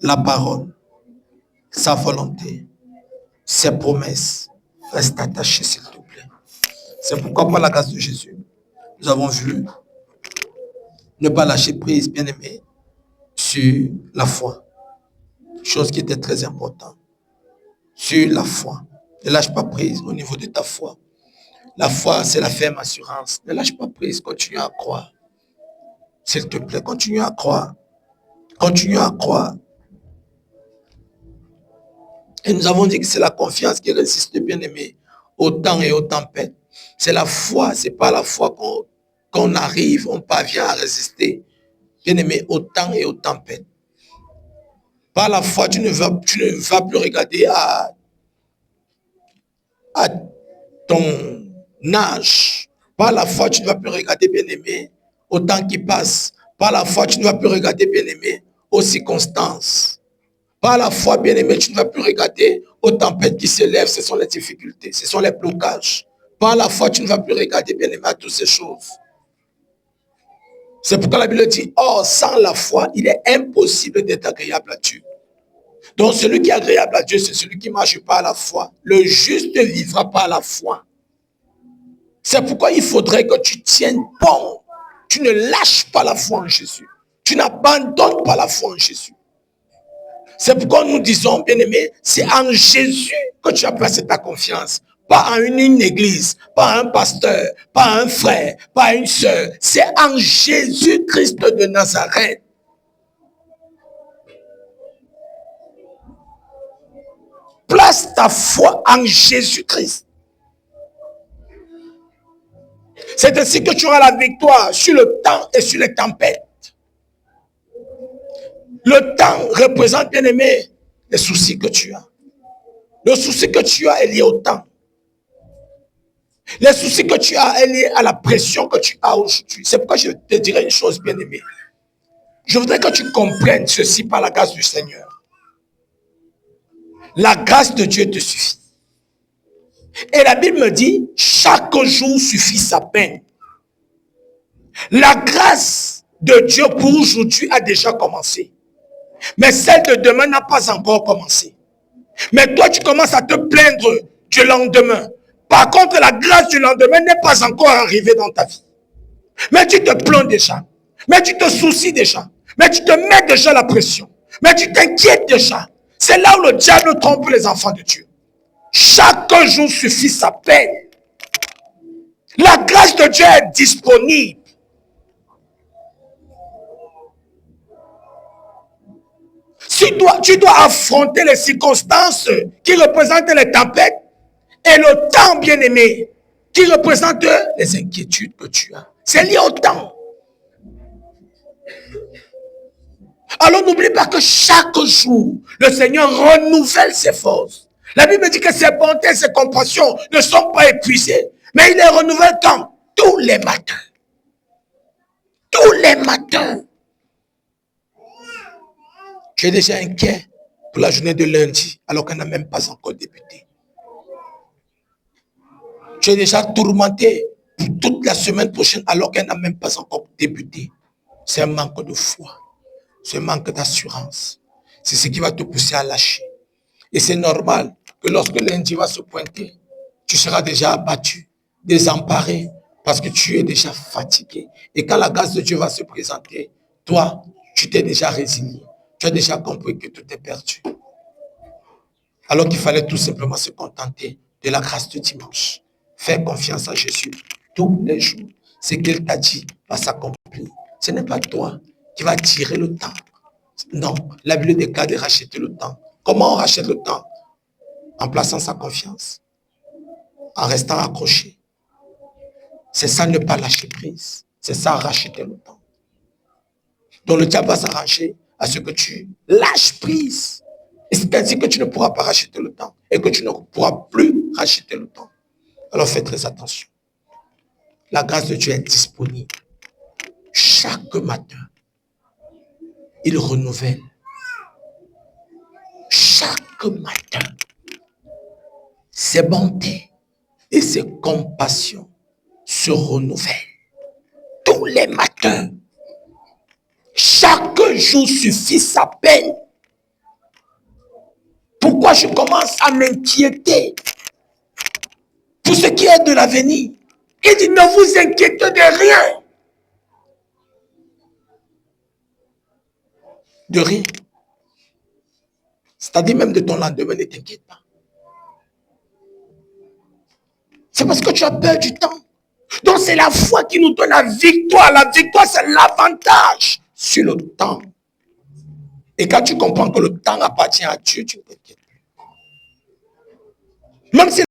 la parole, sa volonté, ses promesses. Reste attaché, s'il te plaît. C'est pourquoi, par la grâce de Jésus, nous avons vu ne pas lâcher prise, bien-aimé, sur la foi. Chose qui était très importante. Sur la foi. Ne lâche pas prise au niveau de ta foi. La foi, c'est la ferme assurance. Ne lâche pas prise, continue à croire. S'il te plaît, continue à croire. Continue à croire. Et nous avons dit que c'est la confiance qui résiste, bien-aimé, au temps et aux tempêtes. C'est la foi, c'est pas la foi qu'on arrive, on parvient à résister, bien-aimé, au temps et aux tempêtes. Par la foi, tu ne vas plus regarder à ton âge. Par la foi, tu ne vas plus regarder, bien-aimé, au temps qui passe. Par la foi, tu ne vas plus regarder, bien-aimé, aux circonstances. Par la foi, bien-aimé, tu ne vas plus regarder aux tempêtes qui s'élèvent. Ce sont les difficultés, ce sont les blocages. Par la foi, tu ne vas plus regarder, bien-aimé, à toutes ces choses. C'est pourquoi la Bible dit, oh, sans la foi, il est impossible d'être agréable à Dieu. Donc, celui qui est agréable à Dieu, c'est celui qui marche par la foi. Le juste vivra par la foi. C'est pourquoi il faudrait que tu tiennes bon. Tu ne lâches pas la foi en Jésus. Tu n'abandonnes pas la foi en Jésus. C'est pourquoi nous disons, bien-aimé, c'est en Jésus que tu as placé ta confiance. Pas en une église, pas un pasteur, pas un frère, pas une sœur. C'est en Jésus-Christ de Nazareth. Place ta foi en Jésus-Christ. C'est ainsi que tu auras la victoire sur le temps et sur les tempêtes. Le temps représente, bien-aimé, les soucis que tu as. Le souci que tu as est lié au temps. Les soucis que tu as est lié à la pression que tu as aujourd'hui. C'est pourquoi je te dirai une chose, bien-aimé. Je voudrais que tu comprennes ceci par la grâce du Seigneur. La grâce de Dieu te suffit. Et la Bible me dit, chaque jour suffit sa peine. La grâce de Dieu pour aujourd'hui a déjà commencé. Mais celle de demain n'a pas encore commencé. Mais toi, tu commences à te plaindre du lendemain. Par contre, la grâce du lendemain n'est pas encore arrivée dans ta vie. Mais tu te plains déjà. Mais tu te soucies déjà. Mais tu te mets déjà la pression. Mais tu t'inquiètes déjà. C'est là où le diable trompe les enfants de Dieu. Chaque jour suffit sa peine. La grâce de Dieu est disponible. Tu dois affronter les circonstances qui représentent les tempêtes et le temps, bien-aimé, qui représente les inquiétudes que tu as. C'est lié au temps. Alors n'oublie pas que chaque jour, le Seigneur renouvelle ses forces. La Bible dit que ses bontés et ses compassions ne sont pas épuisées, mais il les renouvelle quand? Tous les matins. Tous les matins. Tu es déjà inquiet pour la journée de lundi, alors qu'elle n'a même pas encore débuté. Tu es déjà tourmenté pour toute la semaine prochaine, alors qu'elle n'a même pas encore débuté. C'est un manque de foi. C'est un manque d'assurance. C'est ce qui va te pousser à lâcher. Et c'est normal que lorsque lundi va se pointer, tu seras déjà abattu, désemparé, parce que tu es déjà fatigué. Et quand la grâce de Dieu va se présenter, toi, tu t'es déjà résigné. Tu as déjà compris que tout est perdu. Alors qu'il fallait tout simplement se contenter de la grâce de dimanche. Faire confiance à Jésus tous les jours. Ce qu'il t'a dit va s'accomplir. Ce n'est pas toi qui vas tirer le temps. Non, la Bible déclare de racheter le temps. Comment on rachète le temps? En plaçant sa confiance, en restant accroché. C'est ça ne pas lâcher prise. C'est ça racheter le temps. Donc le diable va s'arranger à ce que tu lâches prise. Et c'est ainsi que tu ne pourras pas racheter le temps et que tu ne pourras plus racheter le temps. Alors fais très attention. La grâce de Dieu est disponible. Chaque matin, il renouvelle. Chaque matin, ses bontés et ses compassions se renouvellent. Tous les matins. Chaque jour suffit sa peine. Pourquoi je commence à m'inquiéter pour ce qui est de l'avenir? Il dit, ne vous inquiétez de rien. De rien. C'est-à-dire même de ton lendemain, ne t'inquiète pas. C'est parce que tu as peur du temps. Donc c'est la foi qui nous donne la victoire. La victoire, c'est l'avantage sur le temps. Et quand tu comprends que le temps appartient à Dieu, tu ne t'inquiètes plus. Même si